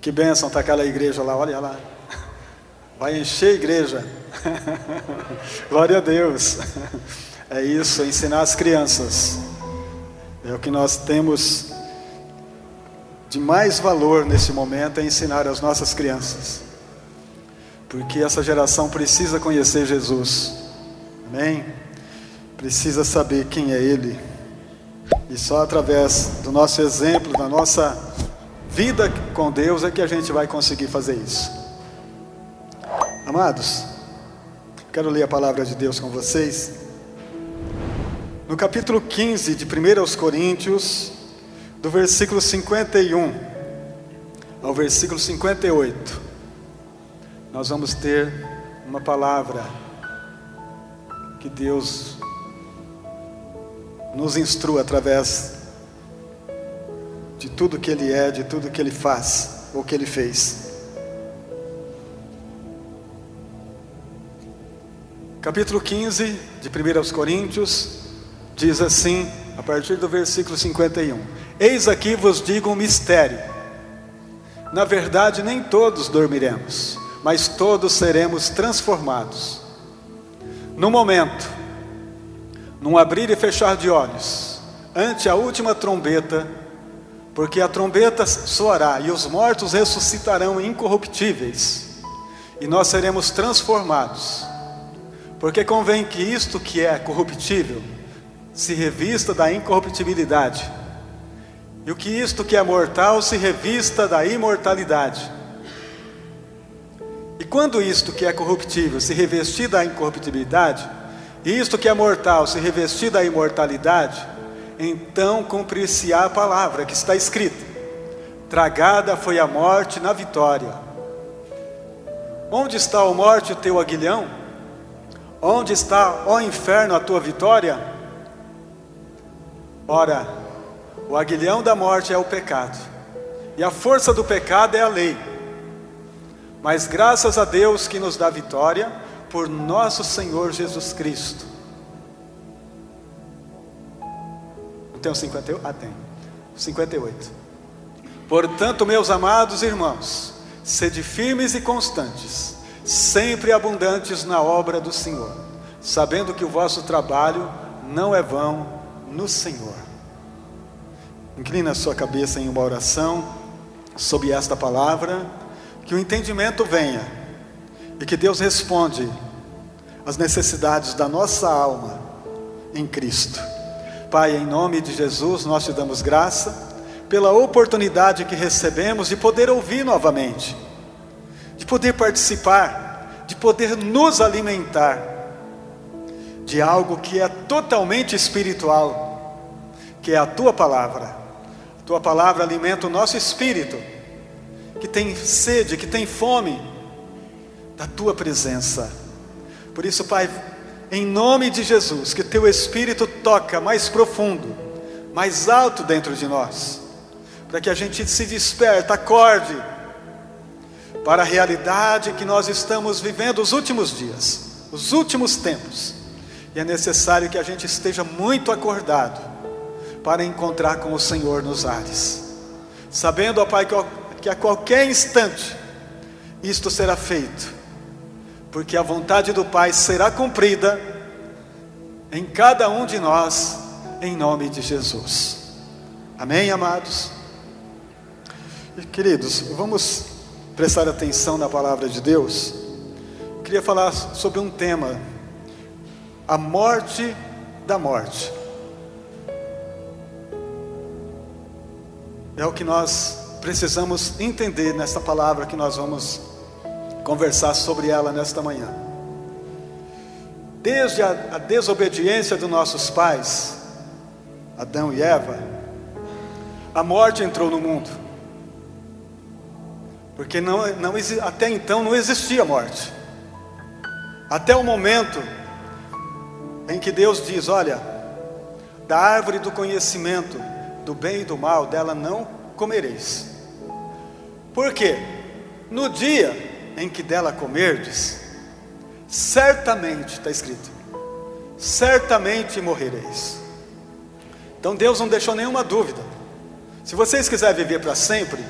Que bênção tá aquela igreja lá, olha lá. Vai encher a igreja. Glória a Deus. É isso, ensinar as crianças. É o que nós temos de mais valor nesse momento, é ensinar as nossas crianças. Porque essa geração precisa conhecer Jesus. Amém? Precisa saber quem é Ele. E só através do nosso exemplo, da nossa vida com Deus é que a gente vai conseguir fazer isso. Amados, quero ler a palavra de Deus com vocês. No capítulo 15 de 1 Coríntios, do versículo 51 ao versículo 58, nós vamos ter uma palavra que Deus nos instrua através de tudo que Ele é, de tudo que Ele faz, ou que Ele fez. Capítulo 15 de 1 Coríntios, diz assim, a partir do versículo 51. Eis aqui vos digo um mistério. Na verdade, nem todos dormiremos, mas todos seremos transformados. No momento, num abrir e fechar de olhos, ante a última trombeta, porque a trombeta soará e os mortos ressuscitarão incorruptíveis, e nós seremos transformados. Porque convém que isto que é corruptível se revista da incorruptibilidade, e o que isto que é mortal se revista da imortalidade. E quando isto que é corruptível se revestir da incorruptibilidade, e isto que é mortal se revestir da imortalidade, então cumprir-se-á a palavra que está escrita: tragada foi a morte na vitória. Onde está, ó morte, o teu aguilhão? Onde está, ó inferno, a tua vitória? Ora, o aguilhão da morte é o pecado, e a força do pecado é a lei. Mas graças a Deus que nos dá vitória por nosso Senhor Jesus Cristo. Não tem o 58? Ah, tem. 58. Portanto, meus amados irmãos, sede firmes e constantes, sempre abundantes na obra do Senhor, sabendo que o vosso trabalho não é vão no Senhor. Inclina a sua cabeça em uma oração sobre esta palavra, que o entendimento venha e que Deus responde às necessidades da nossa alma em Cristo. Pai, em nome de Jesus, nós te damos graça pela oportunidade que recebemos de poder ouvir novamente, de poder participar, de poder nos alimentar de algo que é totalmente espiritual, que é a Tua Palavra. A Tua Palavra alimenta o nosso espírito, que tem sede, que tem fome da Tua presença. Por isso, Pai, em nome de Jesus, que Teu Espírito toca mais profundo, mais alto dentro de nós, para que a gente se desperta, acorde para a realidade que nós estamos vivendo os últimos dias, os últimos tempos. E é necessário que a gente esteja muito acordado para encontrar com o Senhor nos ares, sabendo, ó Pai, que a qualquer instante isto será feito, porque a vontade do Pai será cumprida em cada um de nós, em nome de Jesus. Amém, amados? E, queridos, vamos prestar atenção na palavra de Deus. Eu queria falar sobre um tema: a morte da morte. É o que nós precisamos entender nesta palavra que nós vamos conversar sobre ela nesta manhã. Desde a desobediência dos nossos pais, Adão e Eva, a morte entrou no mundo, porque até então não existia morte, até o momento em que Deus diz: olha, da árvore do conhecimento do bem e do mal, dela não comereis. Por quê? No dia em que dela comerdes, certamente, está escrito, certamente morrereis. Então Deus não deixou nenhuma dúvida: se vocês quiserem viver para sempre,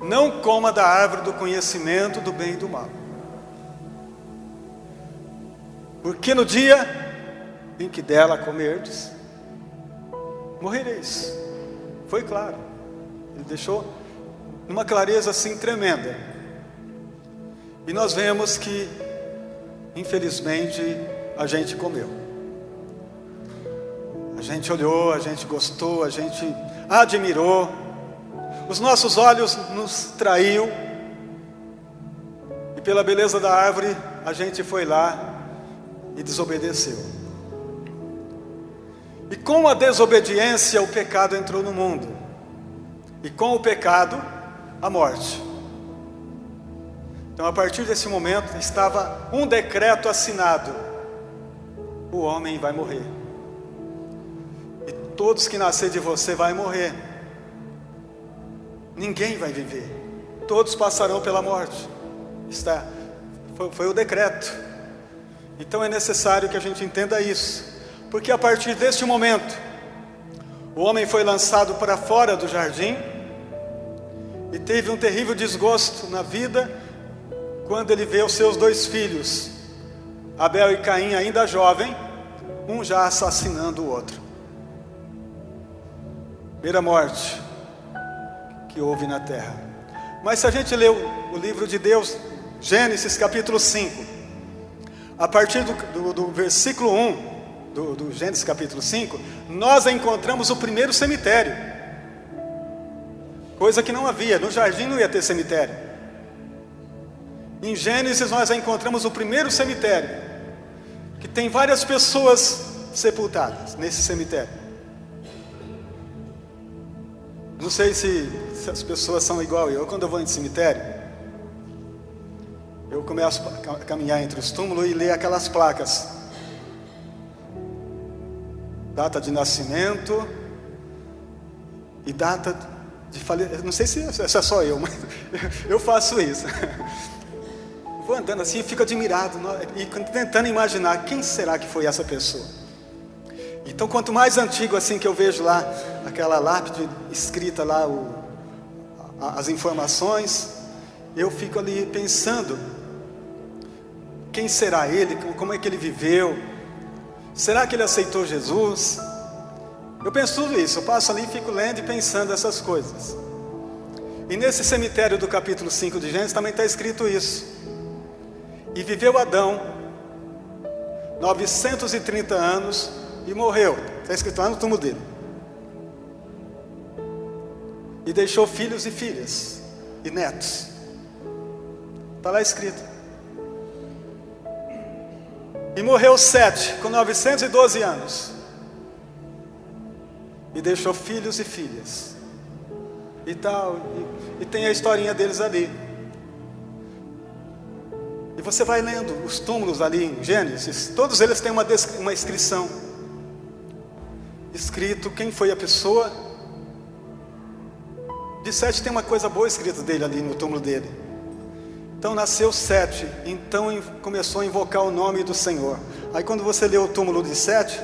não coma da árvore do conhecimento do bem e do mal. Porque no dia em que dela comerdes, morrereis. Foi claro. Ele deixou uma clareza assim tremenda. E nós vemos que, infelizmente, a gente comeu. A gente olhou, a gente gostou, a gente admirou. Os nossos olhos nos traiu. E pela beleza da árvore, a gente foi lá e desobedeceu. E com a desobediência, o pecado entrou no mundo. E com o pecado, a morte. Então, a partir desse momento, estava um decreto assinado: o homem vai morrer. E todos que nascer de você vai morrer. Ninguém vai viver. Todos passarão pela morte. Foi o decreto. Então é necessário que a gente entenda isso. Porque a partir deste momento, o homem foi lançado para fora do jardim e teve um terrível desgosto na vida quando ele vê os seus 2 filhos, Abel e Caim, ainda jovem, um já assassinando o outro. Primeira morte que houve na terra. Mas se a gente lê o livro de Deus, Gênesis capítulo 5, a partir do versículo 1 do Gênesis capítulo 5, nós encontramos o primeiro cemitério. Coisa que não havia, no jardim não ia ter cemitério. Em Gênesis nós encontramos o primeiro cemitério, que tem várias pessoas sepultadas nesse cemitério. Não sei se as pessoas são igual eu. Quando eu vou em cemitério, eu começo a caminhar entre os túmulos e ler aquelas placas: data de nascimento e data de falecimento. Não sei se é só eu, mas eu faço isso. Vou andando assim e fico admirado e tentando imaginar quem será que foi essa pessoa. Então, quanto mais antigo assim que eu vejo lá aquela lápide escrita lá as informações, eu fico ali pensando: quem será ele? Como é que ele viveu? Será que ele aceitou Jesus? Eu penso tudo isso. Eu passo ali e fico lendo e pensando essas coisas. E nesse cemitério do capítulo 5 de Gênesis também está escrito isso: e viveu Adão 930 anos e morreu. Está escrito lá no túmulo dele. E deixou filhos e filhas e netos. Está lá escrito. E morreu Sete com 912 anos. E deixou filhos e filhas. E tal. E tem a historinha deles ali. E você vai lendo os túmulos ali em Gênesis. Todos eles têm uma inscrição. Escrito quem foi a pessoa. De Sete tem uma coisa boa escrita dele ali no túmulo dele. Então nasceu Sete, então começou a invocar o nome do Senhor. Aí quando você lê o túmulo de Sete,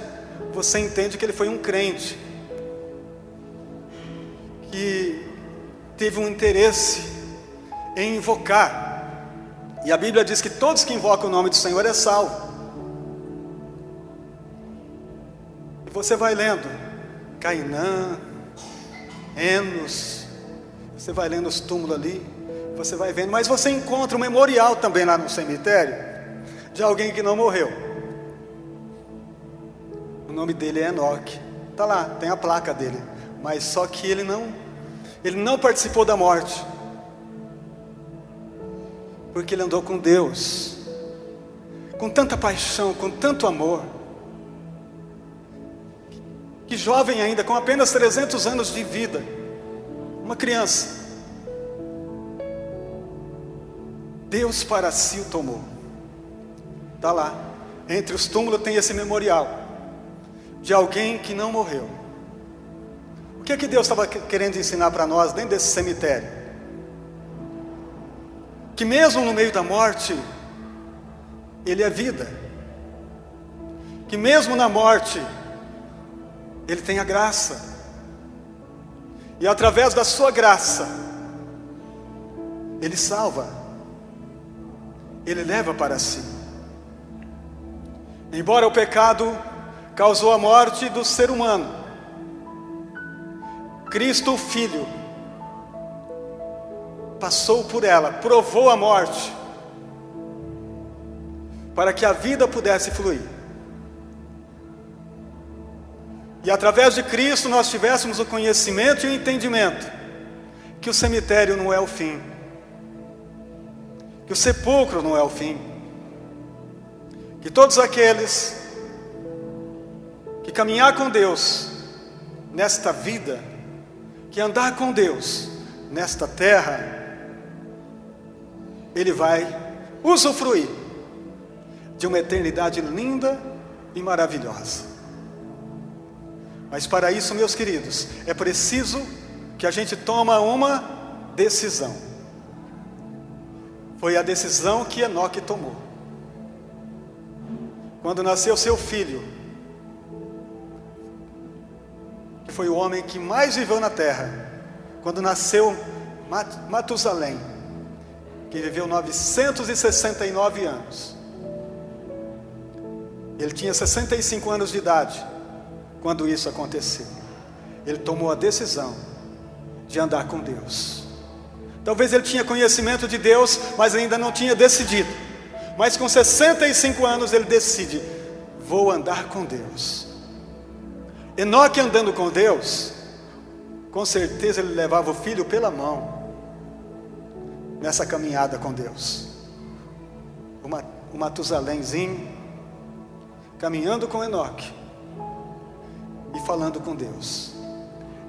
você entende que ele foi um crente, que teve um interesse em invocar. E a Bíblia diz que todos que invocam o nome do Senhor é salvo. E você vai lendo Cainã, Enos, você vai lendo os túmulos ali, você vai vendo, mas você encontra um memorial também lá no cemitério, de alguém que não morreu. O nome dele é Enoque. Está lá, tem a placa dele. Mas só que ele não participou da morte, porque ele andou com Deus, com tanta paixão, com tanto amor, que jovem ainda, com apenas 300 anos de vida, uma criança, Deus para si o tomou. Está lá, entre os túmulos tem esse memorial, de alguém que não morreu. O que é que Deus estava querendo ensinar para nós dentro desse cemitério? Que mesmo no meio da morte, Ele é vida. Que mesmo na morte, Ele tem a graça. E através da sua graça, Ele salva, Ele leva para si. Embora o pecado causou a morte do ser humano, Cristo, o Filho, passou por ela, provou a morte, para que a vida pudesse fluir. E através de Cristo nós tivéssemos o conhecimento e o entendimento que o cemitério não é o fim, que o sepulcro não é o fim, que todos aqueles que caminhar com Deus nesta vida, que andar com Deus nesta terra, ele vai usufruir de uma eternidade linda e maravilhosa. Mas para isso, meus queridos, é preciso que a gente tome uma decisão. Foi a decisão que Enoque tomou. Quando nasceu seu filho, que foi o homem que mais viveu na terra, quando nasceu Matusalém, que viveu 969 anos. Ele tinha 65 anos de idade quando isso aconteceu. Ele tomou a decisão de andar com Deus. Talvez ele tinha conhecimento de Deus, mas ainda não tinha decidido. Mas com 65 anos ele decide: vou andar com Deus. Enoque andando com Deus, com certeza ele levava o filho pela mão nessa caminhada com Deus. O Matusalémzinho caminhando com Enoque e falando com Deus,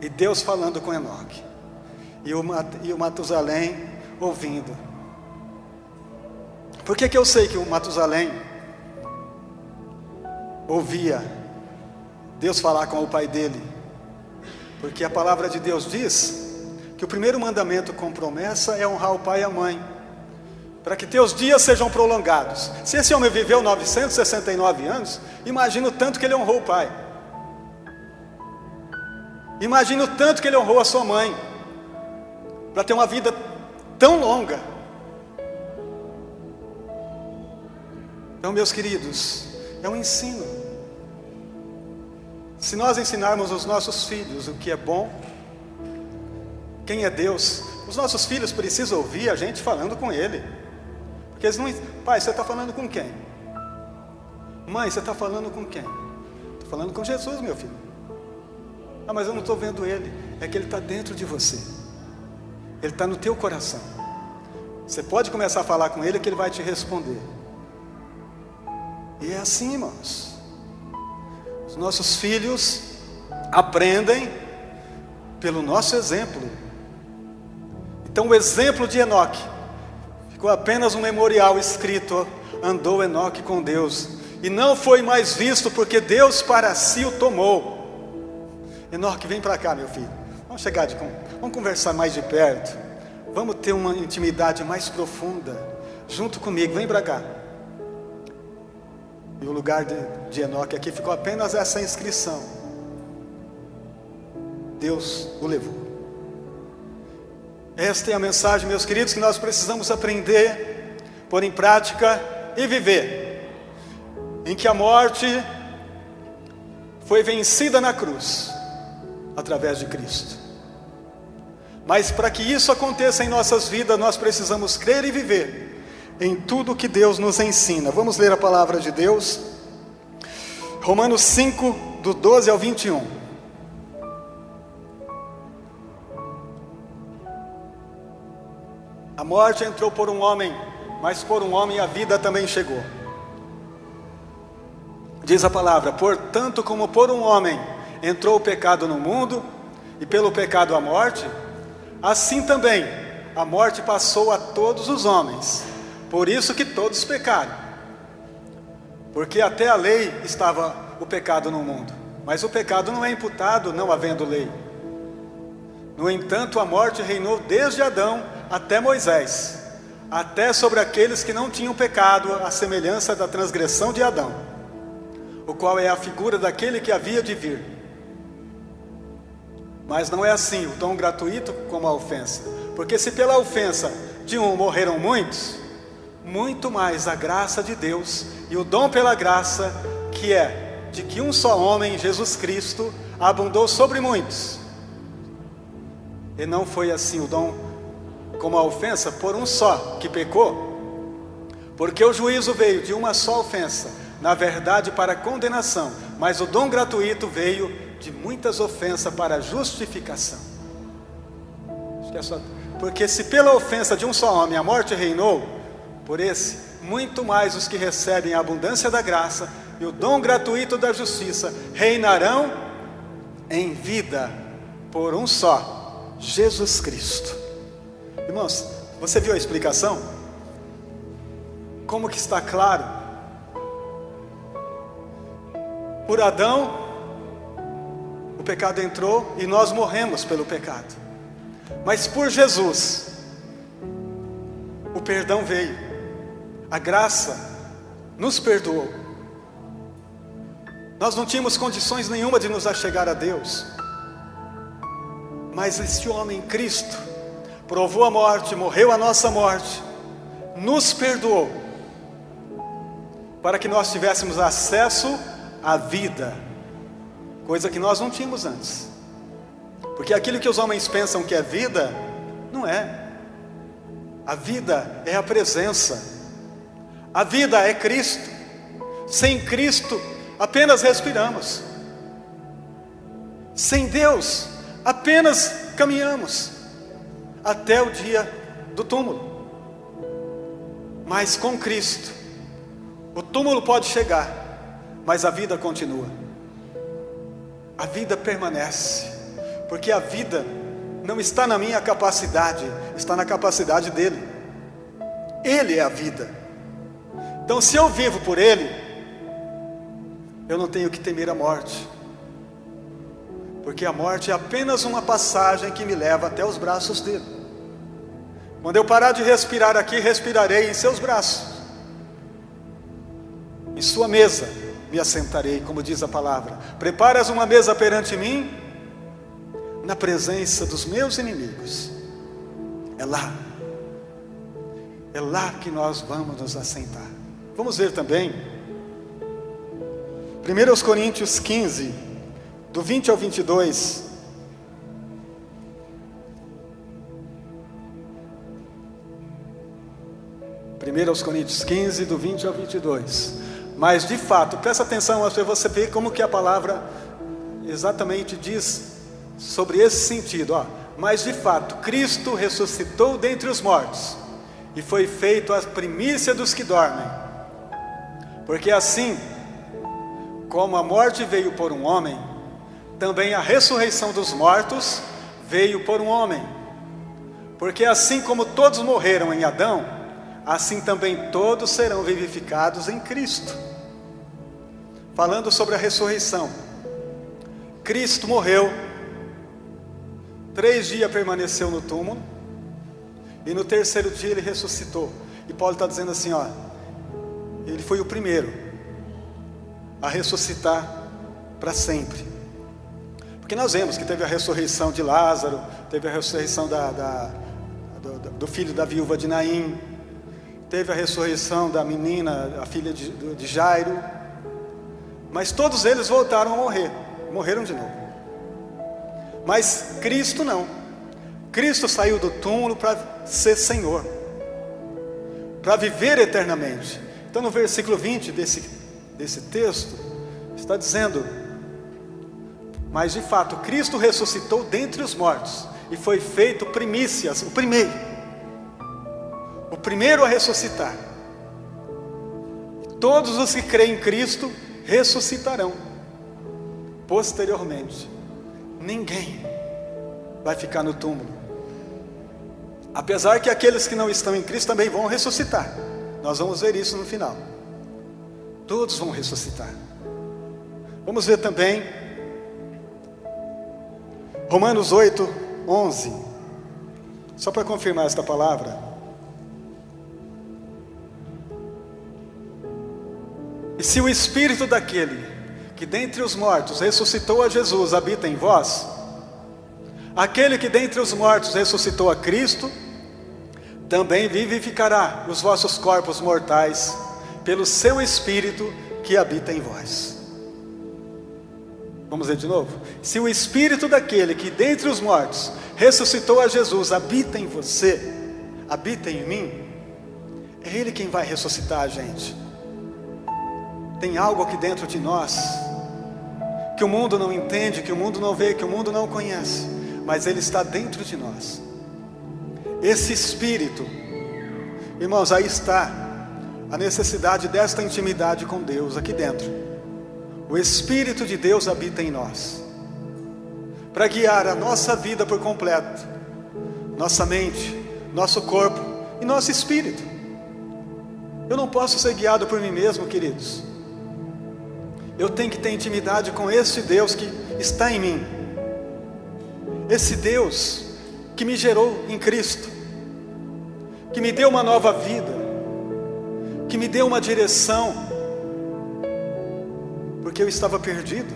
e Deus falando com Enoque, e o Matusalém ouvindo. Por que eu sei que o Matusalém ouvia Deus falar com o pai dele? Porque a palavra de Deus diz que o primeiro mandamento com promessa é honrar o pai e a mãe, para que teus dias sejam prolongados. Se esse homem viveu 969 anos, imagina o tanto que ele honrou o pai. Imagina o tanto que ele honrou a sua mãe, para ter uma vida tão longa. Então, meus queridos, é um ensino. Se nós ensinarmos os nossos filhos o que é bom, quem é Deus, os nossos filhos precisam ouvir a gente falando com Ele. Porque eles não... Pai, você está falando com quem? Mãe, você está falando com quem? Estou falando com Jesus, meu filho. Ah, mas eu não estou vendo Ele. É que Ele está dentro de você. Ele está no teu coração. Você pode começar a falar com Ele que Ele vai te responder. E é assim, irmãos. Os nossos filhos aprendem pelo nosso exemplo. Então o exemplo de Enoque ficou apenas um memorial escrito: andou Enoque com Deus, e não foi mais visto, porque Deus para si o tomou. Enoque, vem para cá, meu filho. Vamos chegar vamos conversar mais de perto. Vamos ter uma intimidade mais profunda. Junto comigo, vem para cá. E o lugar de Enoque aqui ficou apenas essa inscrição: Deus o levou. Esta é a mensagem, meus queridos, que nós precisamos aprender, pôr em prática e viver. Em que a morte foi vencida na cruz, através de Cristo. Mas para que isso aconteça em nossas vidas, nós precisamos crer e viver em tudo que Deus nos ensina. Vamos ler a palavra de Deus. Romanos 5, do 12 ao 21. A morte entrou por um homem, mas por um homem a vida também chegou. Diz a palavra: portanto, como por um homem entrou o pecado no mundo, e pelo pecado a morte, assim também a morte passou a todos os homens. Por isso que todos pecaram. Porque até a lei estava o pecado no mundo, mas o pecado não é imputado não havendo lei. No entanto, a morte reinou desde Adão até Moisés, até sobre aqueles que não tinham pecado, à semelhança da transgressão de Adão, o qual é a figura daquele que havia de vir. Mas não é assim o dom gratuito como a ofensa, Porque se pela ofensa de um morreram muitos, muito mais a graça de Deus e o dom pela graça, que é de que um só homem, Jesus Cristo, abundou sobre muitos. E não foi assim o dom como a ofensa por um só que pecou, porque o juízo veio de uma só ofensa, na verdade para condenação, mas o dom gratuito veio de muitas ofensas para justificação. Acho que é só... Porque se pela ofensa de um só homem a morte reinou, por esse, muito mais os que recebem a abundância da graça e o dom gratuito da justiça reinarão em vida por um só, Jesus Cristo. Irmãos, você viu a explicação? Como que está claro? Por Adão, o pecado entrou e nós morremos pelo pecado. Mas por Jesus, o perdão veio, a graça nos perdoou. Nós não tínhamos condições nenhuma de nos achegar a Deus, mas este homem, Cristo, provou a morte, morreu a nossa morte, nos perdoou, para que nós tivéssemos acesso à vida, coisa que nós não tínhamos antes. Porque aquilo que os homens pensam que é vida, não é. A vida é a presença. A vida é Cristo. Sem Cristo, apenas respiramos. Sem Deus, apenas caminhamos até o dia do túmulo. Mas com Cristo, o túmulo pode chegar, mas a vida continua. A vida permanece. Porque a vida não está na minha capacidade, está na capacidade dele. Ele é a vida. Então se eu vivo por ele, eu não tenho que temer a morte. Porque a morte é apenas uma passagem que me leva até os braços dele. Quando eu parar de respirar aqui, respirarei em seus braços. Em sua mesa me assentarei, como diz a palavra. Preparas uma mesa perante mim, na presença dos meus inimigos. É lá que nós vamos nos assentar. Vamos ver também 1 Coríntios 15, do 20 ao 22. Coríntios 15, do 20 ao 22. Mas de fato, presta atenção, você vê como que a palavra exatamente diz sobre esse sentido, ó. Mas de fato, Cristo ressuscitou dentre os mortos, e foi feito a primícia dos que dormem. Porque assim, como a morte veio por um homem, também a ressurreição dos mortos veio por um homem. Porque assim como todos morreram em Adão, assim também todos serão vivificados em Cristo. Falando sobre a ressurreição, Cristo morreu, 3 dias permaneceu no túmulo, e no 3º dia ele ressuscitou. E Paulo está dizendo assim, ó, ele foi o primeiro a ressuscitar para sempre. Porque nós vemos que teve a ressurreição de Lázaro, teve a ressurreição do filho da viúva de Naim, teve a ressurreição da menina, a filha de Jairo, mas todos eles voltaram a morrer, morreram de novo. Mas Cristo não. Cristo saiu do túmulo para ser Senhor, para viver eternamente. Então no versículo 20 desse texto, está dizendo: mas de fato Cristo ressuscitou dentre os mortos, e foi feito primícias, o primeiro a ressuscitar. Todos os que creem em Cristo ressuscitarão posteriormente. Ninguém vai ficar no túmulo, apesar que aqueles que não estão em Cristo também vão ressuscitar. Nós vamos ver isso no final. Todos vão ressuscitar. Vamos ver também Romanos 8, 11. Só para confirmar esta palavra. E se o Espírito daquele que dentre os mortos ressuscitou a Jesus habita em vós, Aquele que dentre os mortos ressuscitou a Cristo, também vivificará os vossos corpos mortais, pelo seu Espírito que habita em vós. Vamos ler de novo? Se o Espírito daquele que dentre os mortos ressuscitou a Jesus habita em você, habita em mim, é Ele quem vai ressuscitar a gente. Tem algo aqui dentro de nós que o mundo não entende, que o mundo não vê, que o mundo não conhece, mas Ele está dentro de nós. Esse Espírito, irmãos, aí está a necessidade desta intimidade com Deus aqui dentro. O Espírito de Deus habita em nós, para guiar a nossa vida por completo, nossa mente, nosso corpo e nosso espírito. Eu não posso ser guiado por mim mesmo, queridos. Eu tenho que ter intimidade com esse Deus que está em mim. Esse Deus que me gerou em Cristo, que me deu uma nova vida, que me deu uma direção, porque eu estava perdido,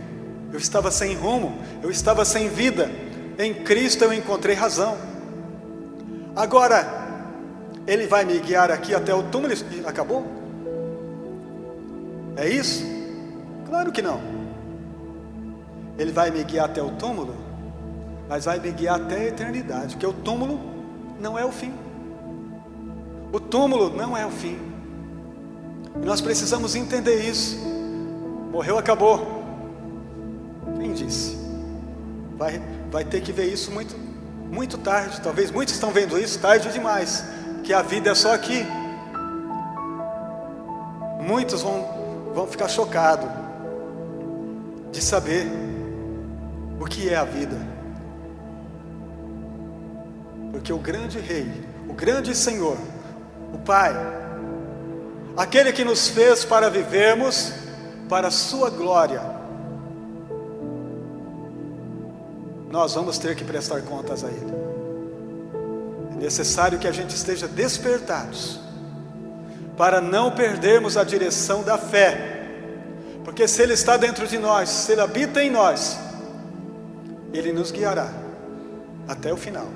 eu estava sem rumo, eu estava sem vida. Em Cristo eu encontrei razão. Agora, Ele vai me guiar aqui até o túmulo e acabou? É isso? Claro que não. Ele vai me guiar até o túmulo, mas vai me guiar até a eternidade, porque o túmulo não é o fim. O túmulo não é o fim. E nós precisamos entender isso. Morreu, acabou. Quem disse? Vai ter que ver isso muito tarde. Talvez muitos estão vendo isso tarde demais, que a vida é só aqui. Muitos vão ficar chocados de saber o que é a vida, porque o grande Rei, o grande Senhor, o Pai, aquele que nos fez para vivermos para a sua glória, nós vamos ter que prestar contas a Ele. É necessário que a gente esteja despertados para não perdermos a direção da fé, porque se Ele está dentro de nós, se Ele habita em nós, Ele nos guiará até o final.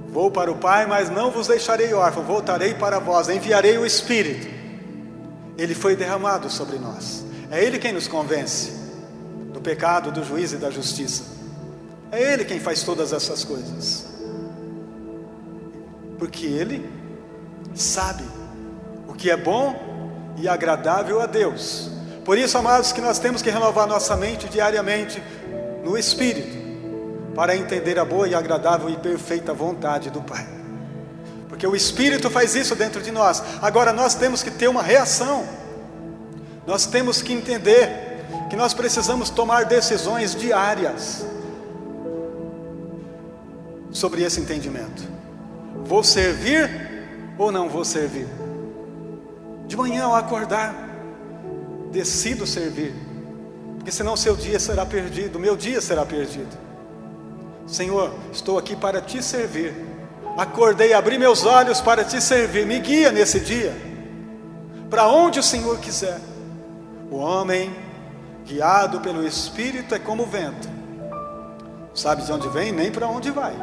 Vou para o Pai, mas não vos deixarei órfão, voltarei para vós, enviarei o Espírito. Ele foi derramado sobre nós. É Ele quem nos convence do pecado, do juízo e da justiça. É Ele quem faz todas essas coisas, porque Ele sabe o que é bom e agradável a Deus. Por isso, amados, que nós temos que renovar nossa mente diariamente no Espírito, para entender a boa e agradável e perfeita vontade do Pai, porque o Espírito faz isso dentro de nós. Agora nós temos que ter uma reação. Nós temos que entender que nós precisamos tomar decisões diárias sobre esse entendimento. Vou servir ou não vou servir? De manhã ao acordar, decido servir, porque senão seu dia será perdido, meu dia será perdido. Senhor, estou aqui para te servir. Acordei, abri meus olhos para te servir. Me guia nesse dia, para onde o Senhor quiser. O homem guiado pelo Espírito é como o vento, sabe de onde vem, nem para onde vai.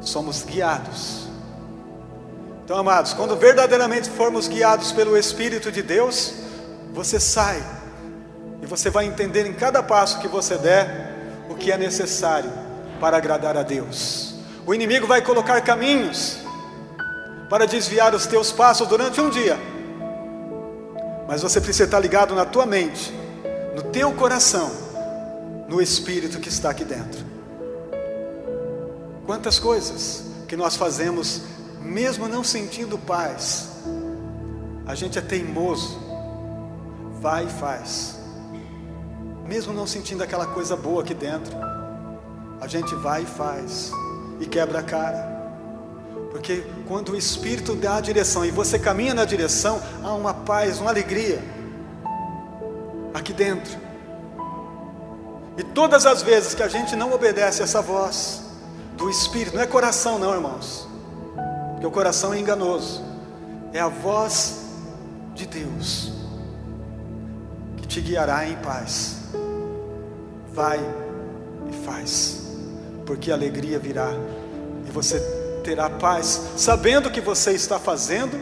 Somos guiados. Então, amados, quando verdadeiramente formos guiados pelo Espírito de Deus, você sai e você vai entender em cada passo que você der o que é necessário para agradar a Deus. O inimigo vai colocar caminhos para desviar os teus passos durante um dia, mas você precisa estar ligado na tua mente, no teu coração, no Espírito que está aqui dentro. Quantas coisas que nós fazemos mesmo não sentindo paz, a gente é teimoso, vai e faz, mesmo não sentindo aquela coisa boa aqui dentro, a gente vai e faz, e quebra a cara, porque quando o Espírito dá a direção, e você caminha na direção, há uma paz, uma alegria, aqui dentro. E todas as vezes que a gente não obedece essa voz do Espírito, não é coração não, irmãos, porque o coração é enganoso, é a voz de Deus, que te guiará em paz. Vai e faz, porque a alegria virá e você terá paz, sabendo que você está fazendo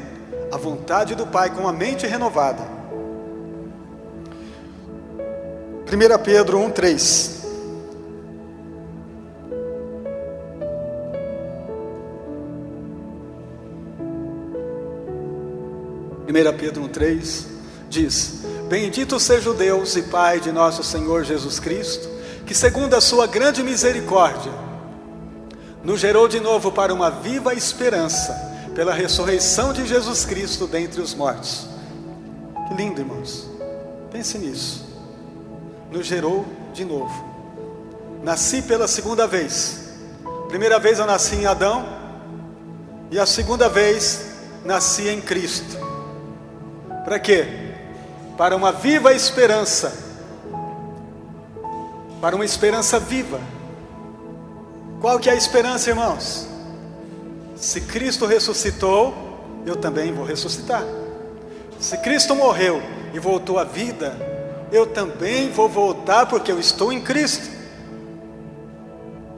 a vontade do Pai com a mente renovada. 1 Pedro 1:3. 1 Pedro 1:3 diz: Bendito seja o Deus e Pai de nosso Senhor Jesus Cristo, que segundo a sua grande misericórdia, nos gerou de novo para uma viva esperança, pela ressurreição de Jesus Cristo dentre os mortos. Que lindo, irmãos, pense nisso. Nos gerou de novo. Nasci pela segunda vez. Primeira vez eu nasci em Adão, e a segunda vez nasci em Cristo. Para quê? Para uma viva esperança. Para uma esperança viva. Qual que é a esperança, irmãos? Se Cristo ressuscitou, eu também vou ressuscitar. Se Cristo morreu e voltou à vida, eu também vou voltar, porque eu estou em Cristo.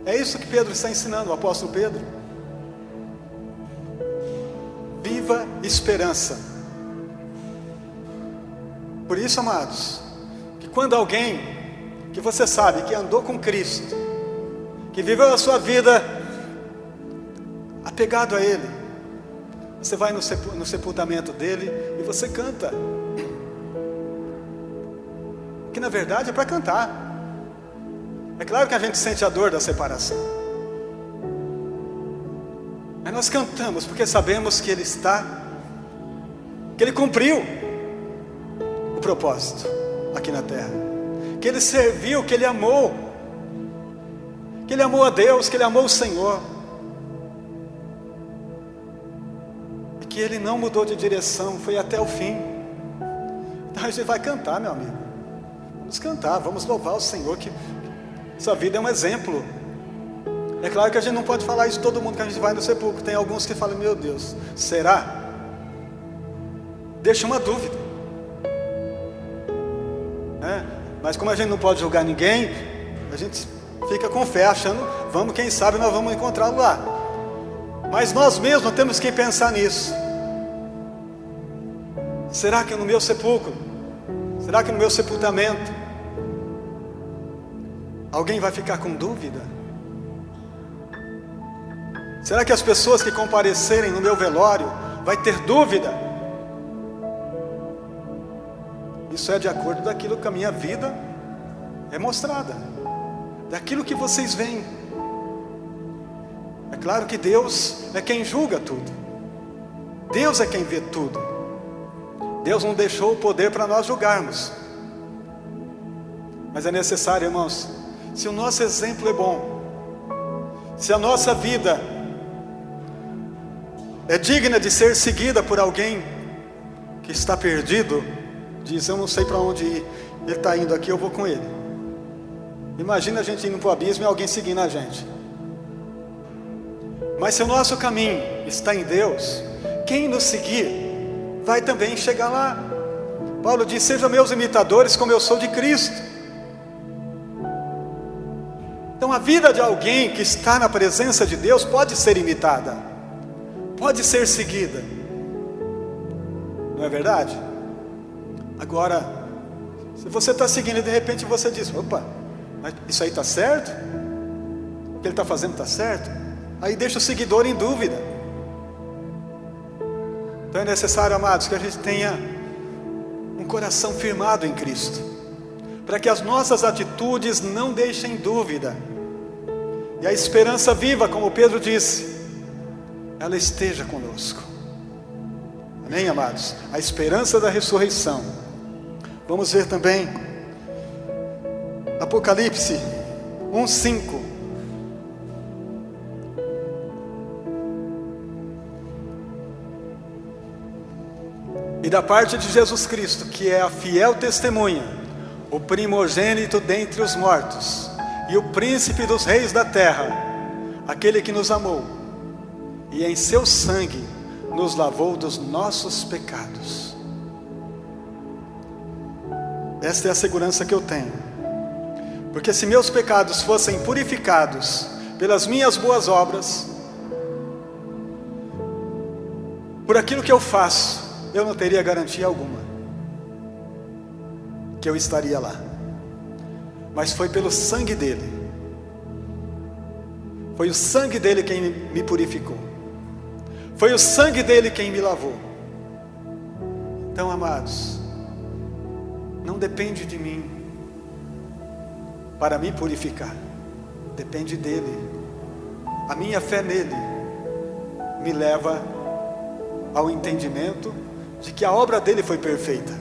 É isso que Pedro está ensinando, o apóstolo Pedro. Viva esperança. Por isso, amados, que quando alguém que você sabe que andou com Cristo, que viveu a sua vida apegado a Ele, você vai no sepultamento dele e você canta. Que na verdade é para cantar. É claro que a gente sente a dor da separação, mas nós cantamos porque sabemos que Ele que Ele cumpriu o propósito aqui na terra, que Ele serviu, que Ele amou a Deus, que Ele amou o Senhor, e que Ele não mudou de direção, foi até o fim. Então a gente vai cantar, meu amigo. Vamos cantar, vamos louvar o Senhor, que sua vida é um exemplo. É claro que a gente não pode falar isso todo mundo que a gente vai no sepulcro. Tem alguns que falam: meu Deus, será? Deixa uma dúvida. Mas como a gente não pode julgar ninguém, a gente fica com fé, achando, vamos, quem sabe nós vamos encontrá-lo lá. Mas nós mesmos temos que pensar nisso. Será que no meu sepulcro, será que no meu sepultamento, alguém vai ficar com dúvida? Será que as pessoas que comparecerem no meu velório vai ter dúvida? Isso é de acordo daquilo que a minha vida é mostrada, daquilo que vocês veem. É claro que Deus é quem julga tudo. Deus é quem vê tudo. Deus não deixou o poder para nós julgarmos. Mas é necessário, irmãos, se o nosso exemplo é bom, se a nossa vida é digna de ser seguida por alguém que está perdido, diz: eu não sei para onde ir, ele está indo aqui, eu vou com ele. Imagina a gente indo para o abismo e alguém seguindo a gente. Mas se o nosso caminho está em Deus, quem nos seguir vai também chegar lá. Paulo diz: sejam meus imitadores como eu sou de Cristo. Então a vida de alguém que está na presença de Deus pode ser imitada, pode ser seguida. Não é verdade? Agora, se você está seguindo e de repente você diz: opa, mas isso aí está certo? O que ele está fazendo está certo? Aí deixa o seguidor em dúvida. Então é necessário, amados, que a gente tenha um coração firmado em Cristo, para que as nossas atitudes não deixem dúvida, e a esperança viva, como Pedro disse, ela esteja conosco. Amém, amados? A esperança da ressurreição. Vamos ver também Apocalipse 1:5. E da parte de Jesus Cristo, que é a fiel testemunha, o primogênito dentre os mortos, e o príncipe dos reis da terra, aquele que nos amou, e em seu sangue nos lavou dos nossos pecados. Esta é a segurança que eu tenho. Porque se meus pecados fossem purificados pelas minhas boas obras, por aquilo que eu faço, eu não teria garantia alguma que eu estaria lá. Mas foi pelo sangue dele. Foi o sangue dele quem me purificou. Foi o sangue dele quem me lavou. Então, amados, não depende de mim para me purificar. Depende dele. A minha fé nele me leva ao entendimento de que a obra dele foi perfeita,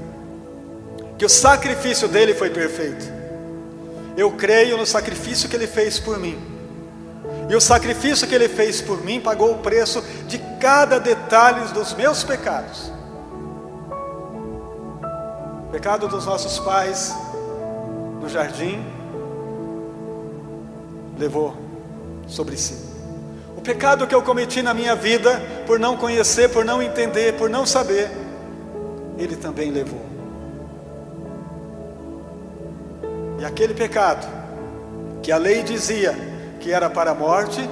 que o sacrifício dele foi perfeito. Eu creio no sacrifício que ele fez por mim, e o sacrifício que ele fez por mim pagou o preço de cada detalhe dos meus pecados. O pecado dos nossos pais no jardim levou sobre si. O pecado que eu cometi na minha vida, por não conhecer, por não entender, por não saber, ele também levou. E aquele pecado que a lei dizia que era para a morte,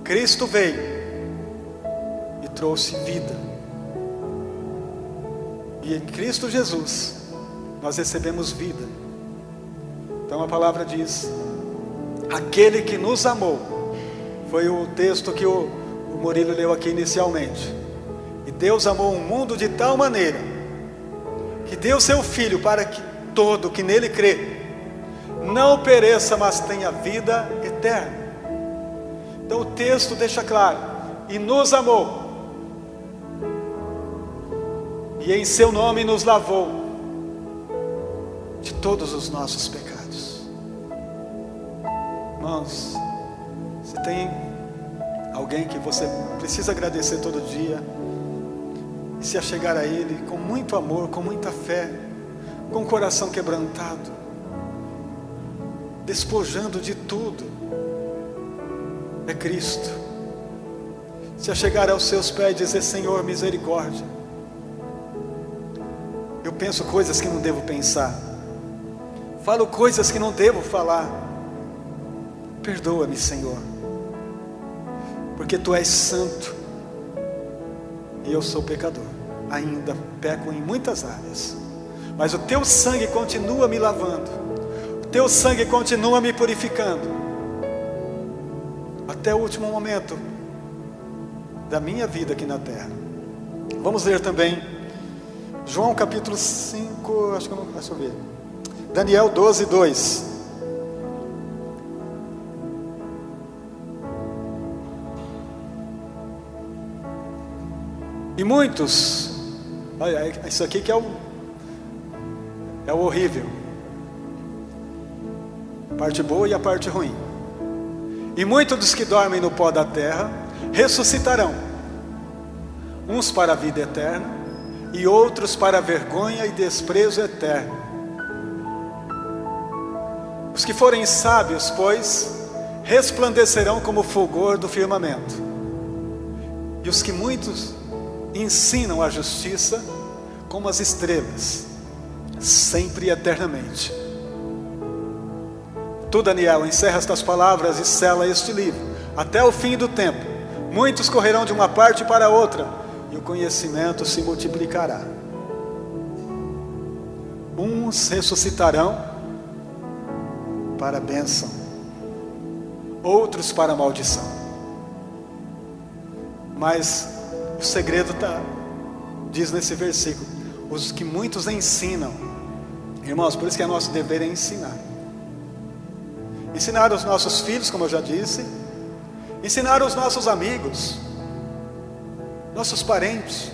Cristo veio e trouxe vida. E em Cristo Jesus nós recebemos vida. Então a palavra diz: aquele que nos amou. Foi o texto que o Murilo leu aqui inicialmente. E Deus amou o mundo de tal maneira que deu seu Filho para que todo que nele crê não pereça, mas tenha vida eterna. Então o texto deixa claro: e nos amou, e em seu nome nos lavou de todos os nossos pecados. Irmãos, se tem alguém que você precisa agradecer todo dia, e se achegar a Ele com muito amor, com muita fé, com o coração quebrantado, despojando de tudo, é Cristo. Se achegar aos seus pés e dizer: Senhor, misericórdia, eu penso coisas que não devo pensar, falo coisas que não devo falar, perdoa-me, Senhor, porque Tu és santo e eu sou pecador. Ainda peco em muitas áreas, mas o Teu sangue continua me lavando, o Teu sangue continua me purificando, até o último momento da minha vida aqui na terra. Vamos ler também João capítulo 5, acho que eu não posso ver, Daniel 12, 2. E muitos, olha, isso aqui que é o horrível, a parte boa e a parte ruim. E muitos dos que dormem no pó da terra ressuscitarão, uns para a vida eterna, e outros para a vergonha e desprezo eterno. Os que forem sábios, pois, resplandecerão como o fulgor do firmamento, e os que muitos ensinam a justiça como as estrelas, sempre e eternamente. Tu, Daniel, encerra estas palavras e sela este livro até o fim do tempo. Muitos correrão de uma parte para outra, e o conhecimento se multiplicará. Uns ressuscitarão para a bênção, outros para a maldição. Mas o segredo diz nesse versículo: os que muitos ensinam. Irmãos, por isso que é nosso dever ensinar. Ensinar os nossos filhos, como eu já disse. Ensinar os nossos amigos, nossos parentes.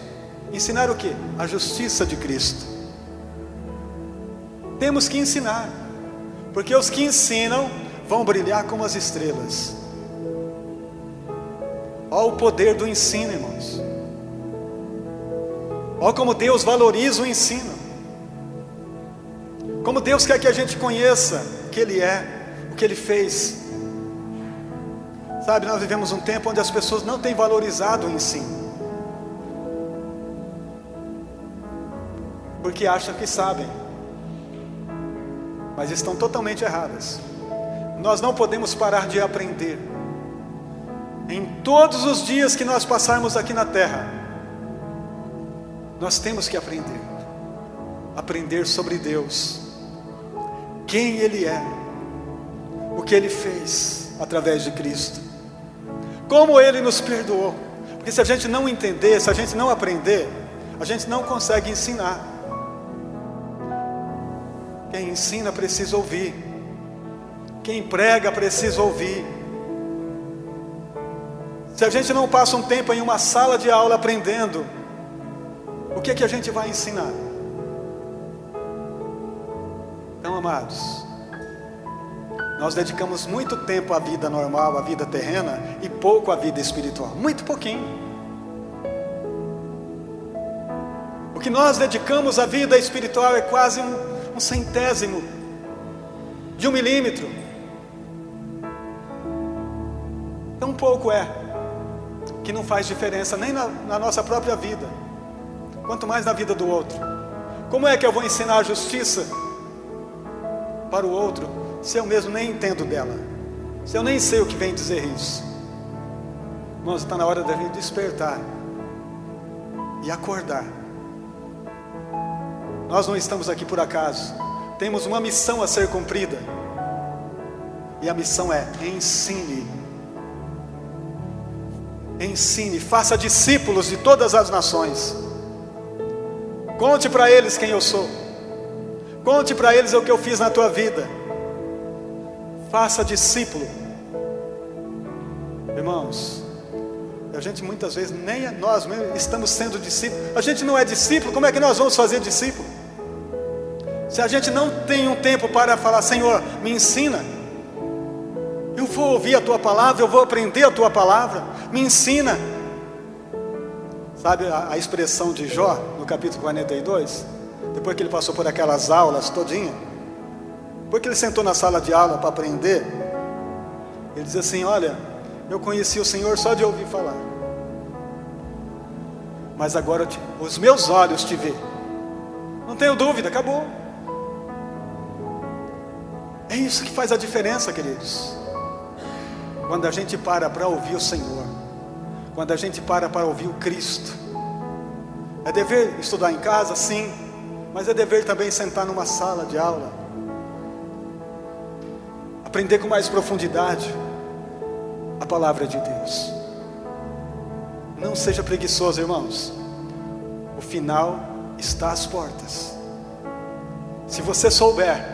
Ensinar o quê? A justiça de Cristo. Temos que ensinar, porque os que ensinam vão brilhar como as estrelas. Olha o poder do ensino, irmãos. Olha como Deus valoriza o ensino, como Deus quer que a gente conheça o que Ele é, o que Ele fez. Sabe, nós vivemos um tempo onde as pessoas não têm valorizado o ensino, porque acham que sabem. mas estão totalmente erradas. Nós não podemos parar de aprender. Em todos os dias que nós passarmos aqui na terra, nós temos que aprender. Aprender sobre Deus, quem Ele é, o que Ele fez através de Cristo, como Ele nos perdoou. Porque se a gente não entender, se a gente não aprender, a gente não consegue ensinar. Quem ensina precisa ouvir, quem prega precisa ouvir. Se a gente não passa um tempo em uma sala de aula aprendendo, o que a gente vai ensinar? Então, amados, nós dedicamos muito tempo à vida normal, à vida terrena, e pouco à vida espiritual, muito pouquinho. O que nós dedicamos à vida espiritual é quase um centésimo de 1 milímetro. Tão pouco é, que não faz diferença nem na nossa própria vida, quanto mais na vida do outro. Como é que eu vou ensinar a justiça para o outro, se eu mesmo nem entendo dela, se eu nem sei o que vem dizer isso? Irmãos, está na hora da gente despertar e acordar. Nós não estamos aqui por acaso, temos uma missão a ser cumprida, e a missão é: ensine, faça discípulos de todas as nações. Conte para eles quem eu sou, conte para eles o que eu fiz na tua vida. Faça discípulo. Irmãos, a gente muitas vezes, nem nós mesmos estamos sendo discípulos. A gente não é discípulo, como é que nós vamos fazer discípulo? Se a gente não tem um tempo para falar: Senhor, me ensina, eu vou ouvir a tua palavra, eu vou aprender a tua palavra, me ensina. Sabe a expressão de Jó, no capítulo 42? Depois que ele passou por aquelas aulas todinha, depois que ele sentou na sala de aula para aprender, ele diz assim: olha, eu conheci o Senhor só de ouvir falar, mas agora os meus olhos te vê. Não tenho dúvida, acabou. É isso que faz a diferença, queridos. Quando a gente para ouvir o Senhor, quando a gente para ouvir o Cristo. É dever estudar em casa, sim, mas é dever também sentar numa sala de aula, aprender com mais profundidade a palavra de Deus. Não seja preguiçoso, irmãos. O final está às portas. Se você souber,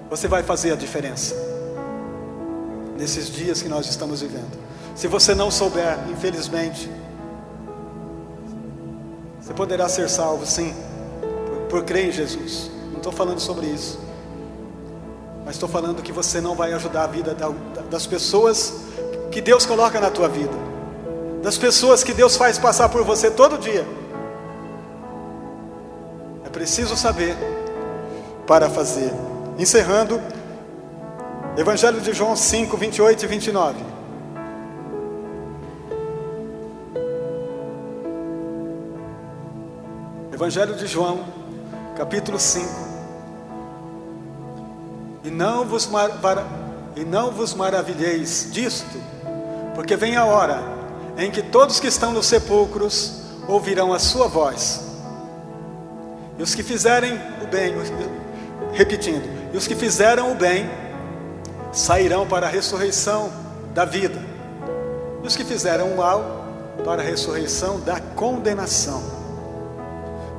você vai fazer a diferença nesses dias que nós estamos vivendo. Se você não souber, infelizmente, você poderá ser salvo, sim, por crer em Jesus. Não estou falando sobre isso, mas estou falando que você não vai ajudar a vida das pessoas que Deus coloca na tua vida, das pessoas que Deus faz passar por você todo dia. É preciso saber para fazer. Encerrando, Evangelho de João 5, 28 e 29. Evangelho de João, capítulo 5. E não vos maravilheis disto, porque vem a hora em que todos que estão nos sepulcros ouvirão a sua voz. E os que fizerem o bem, repetindo, e os que fizeram o bem sairão para a ressurreição da vida, e os que fizeram o mal para a ressurreição da condenação.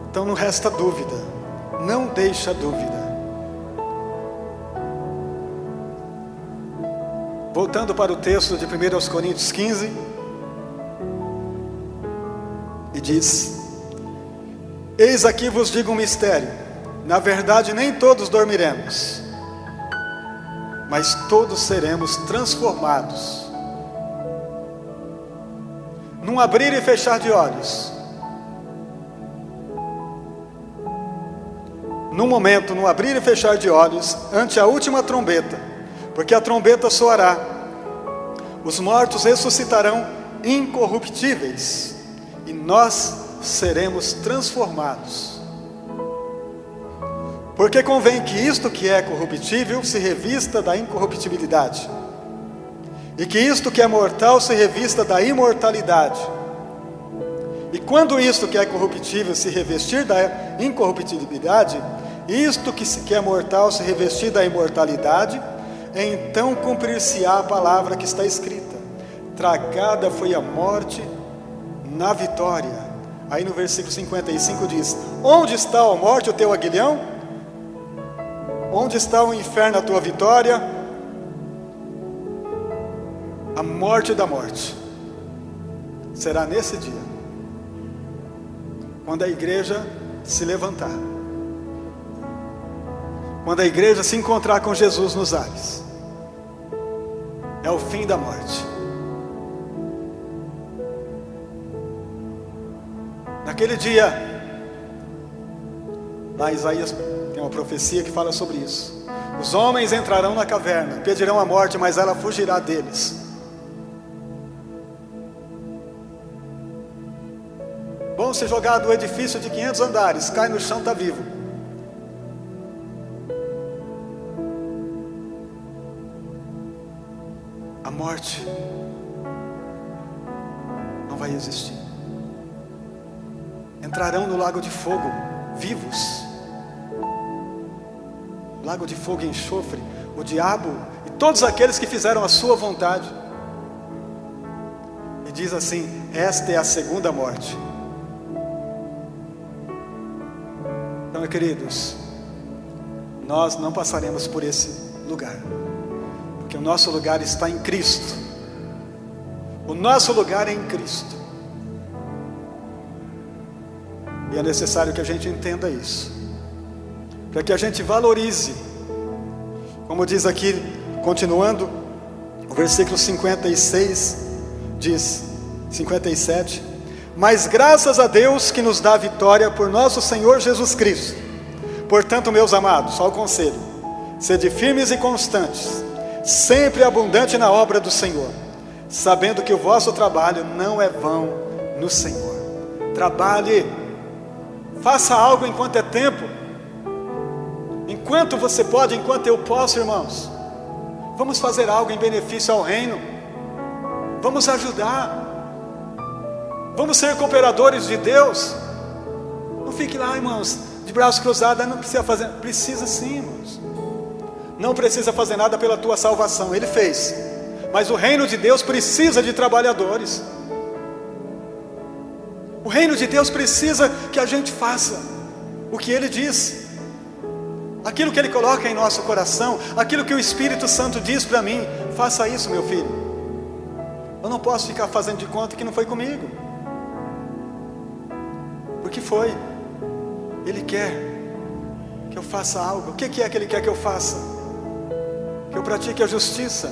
Então não resta dúvida, não deixa dúvida. Voltando para o texto de 1 Coríntios 15, e diz: eis aqui vos digo um mistério, na verdade nem todos dormiremos, mas todos seremos transformados, num abrir e fechar de olhos, num momento, num abrir e fechar de olhos, ante a última trombeta, porque a trombeta soará, os mortos ressuscitarão incorruptíveis, e nós seremos transformados. Porque convém que isto que é corruptível se revista da incorruptibilidade, e que isto que é mortal se revista da imortalidade. E quando isto que é corruptível se revestir da incorruptibilidade, isto que é mortal se revestir da imortalidade, então cumprir-se-á a palavra que está escrita: tragada foi a morte na vitória. Aí no versículo 55 diz: onde está, ó morte, o teu aguilhão? Onde está o inferno, a tua vitória? A morte da morte será nesse dia, quando a igreja se levantar, quando a igreja se encontrar com Jesus nos ares. É o fim da morte. Naquele dia, lá em Isaías tem uma profecia que fala sobre isso. Os homens entrarão na caverna, pedirão a morte, mas ela fugirá deles. Vão se jogar do edifício de 500 andares, cai no chão, está vivo. A morte não vai existir. Entrarão no lago de fogo, vivos. Lago de fogo e enxofre, o diabo e todos aqueles que fizeram a sua vontade. E diz assim: esta é a segunda morte. Então, queridos, nós não passaremos por esse lugar, porque o nosso lugar está em Cristo. O nosso lugar é em Cristo. E é necessário que a gente entenda isso, para que a gente valorize, como diz aqui, continuando, o versículo 56 diz, 57: mas graças a Deus que nos dá a vitória por nosso Senhor Jesus Cristo. Portanto, meus amados, só o conselho: sede firmes e constantes, sempre abundante na obra do Senhor, sabendo que o vosso trabalho não é vão no Senhor. Trabalhe, faça algo enquanto é tempo, enquanto você pode, enquanto eu posso, irmãos. Vamos fazer algo em benefício ao reino, vamos ajudar, vamos ser cooperadores de Deus. Não fique lá, irmãos, de braços cruzados. Não precisa fazer. Precisa sim, irmãos. Não precisa fazer nada pela tua salvação, Ele fez. Mas o reino de Deus precisa de trabalhadores. O reino de Deus precisa que a gente faça o que Ele diz, aquilo que Ele coloca em nosso coração, aquilo que o Espírito Santo diz para mim: faça isso, meu filho. Eu não posso ficar fazendo de conta que não foi comigo, porque foi. Ele quer que eu faça algo. O que é que Ele quer que eu faça? Que eu pratique a justiça,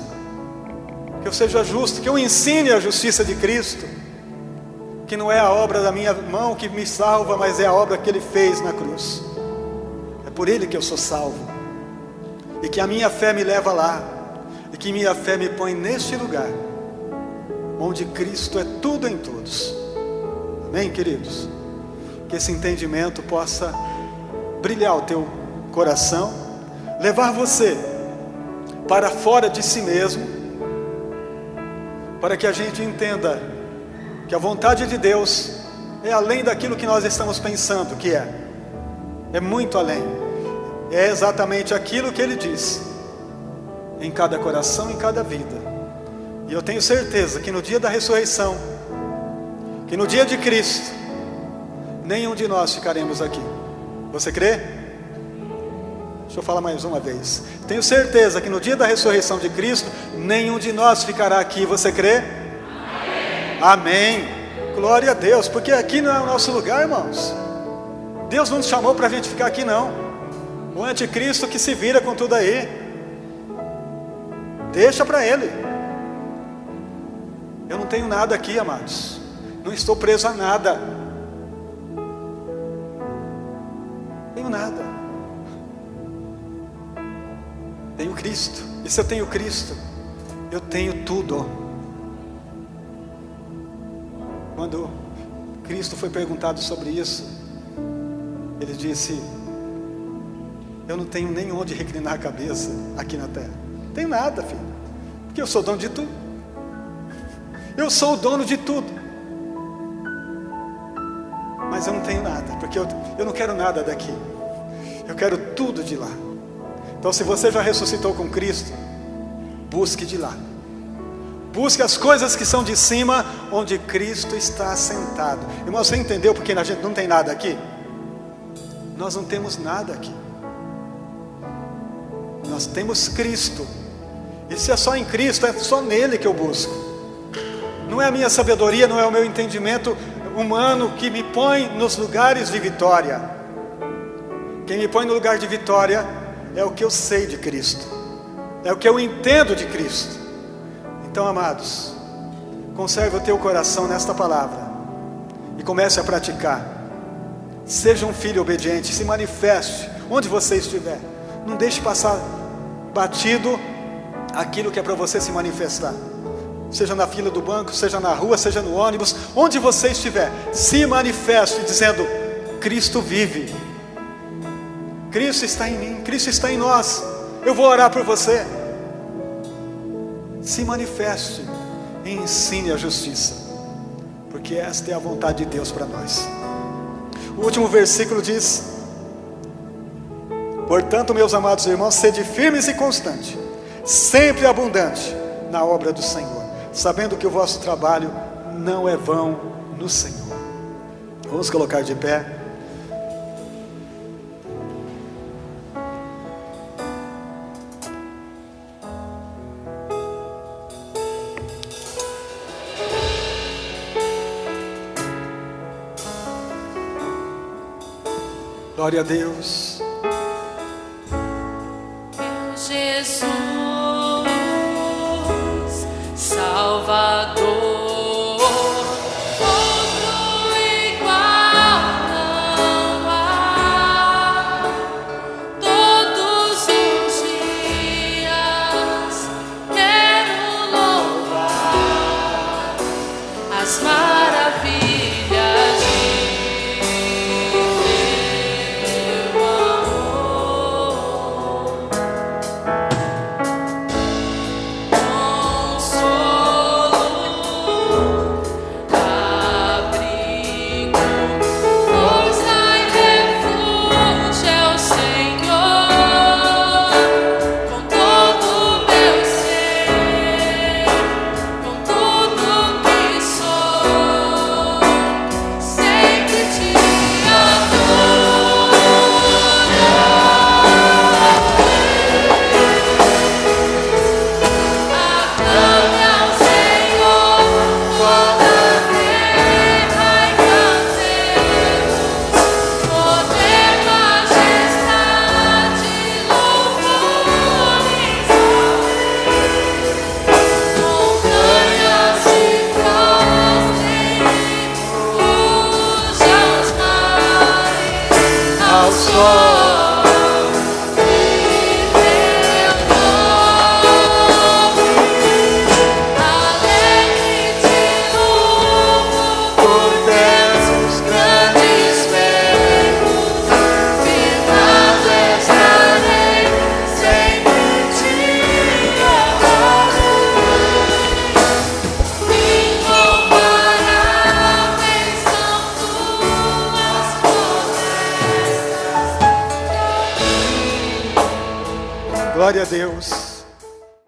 que eu seja justo, que eu ensine a justiça de Cristo, que não é a obra da minha mão que me salva, mas é a obra que Ele fez na cruz. É por Ele que eu sou salvo, e que a minha fé me leva lá, e que minha fé me põe neste lugar, onde Cristo é tudo em todos. Amém, queridos? Que esse entendimento possa brilhar o teu coração, levar você para fora de si mesmo, para que a gente entenda que a vontade de Deus é além daquilo que nós estamos pensando que é muito além. É exatamente aquilo que Ele diz em cada coração, em cada vida. E eu tenho certeza que no dia da ressurreição, que no dia de Cristo, nenhum de nós ficaremos aqui. Você crê? Deixa eu falar mais uma vez. Tenho certeza que no dia da ressurreição de Cristo, nenhum de nós ficará aqui. Você crê? Amém. Amém. Glória a Deus, porque aqui não é o nosso lugar, irmãos. Deus não nos chamou para a gente ficar aqui, não. O anticristo que se vira com tudo aí. Deixa para ele. Eu não tenho nada aqui, amados. Não estou preso a nada. Tenho nada. Tenho Cristo. E se eu tenho Cristo, eu tenho tudo. Quando Cristo foi perguntado sobre isso, Ele disse: eu não tenho nem onde reclinar a cabeça aqui na terra. Não tenho nada, filho, porque eu sou dono de tudo. Eu sou o dono de tudo. Mas eu não tenho nada, porque eu não quero nada daqui. Eu quero tudo de lá. Então, se você já ressuscitou com Cristo, busque de lá. Busque as coisas que são de cima, onde Cristo está assentado. Irmão, você entendeu porque a gente não tem nada aqui? Nós não temos nada aqui. Nós temos Cristo. E se é só em Cristo, é só nele que eu busco. Não é a minha sabedoria, não é o meu entendimento humano que me põe nos lugares de vitória. Quem me põe no lugar de vitória é o que eu sei de Cristo, é o que eu entendo de Cristo. Então, amados, conserve o teu coração nesta palavra e comece a praticar. Seja um filho obediente, se manifeste onde você estiver. Não deixe passar batido aquilo que é para você se manifestar. Seja na fila do banco, seja na rua, seja no ônibus, onde você estiver, se manifeste dizendo: Cristo vive, Cristo está em mim, Cristo está em nós, eu vou orar por você. Se manifeste e ensine a justiça, porque esta é a vontade de Deus para nós. O último versículo diz: portanto, meus amados irmãos, sede firmes e constantes, sempre abundante na obra do Senhor, sabendo que o vosso trabalho não é vão no Senhor. Vamos colocar de pé. Glória a Deus. Jesus, Salvador, outro igual não há. Todos os dias quero louvar as maravilhas Glória a Deus.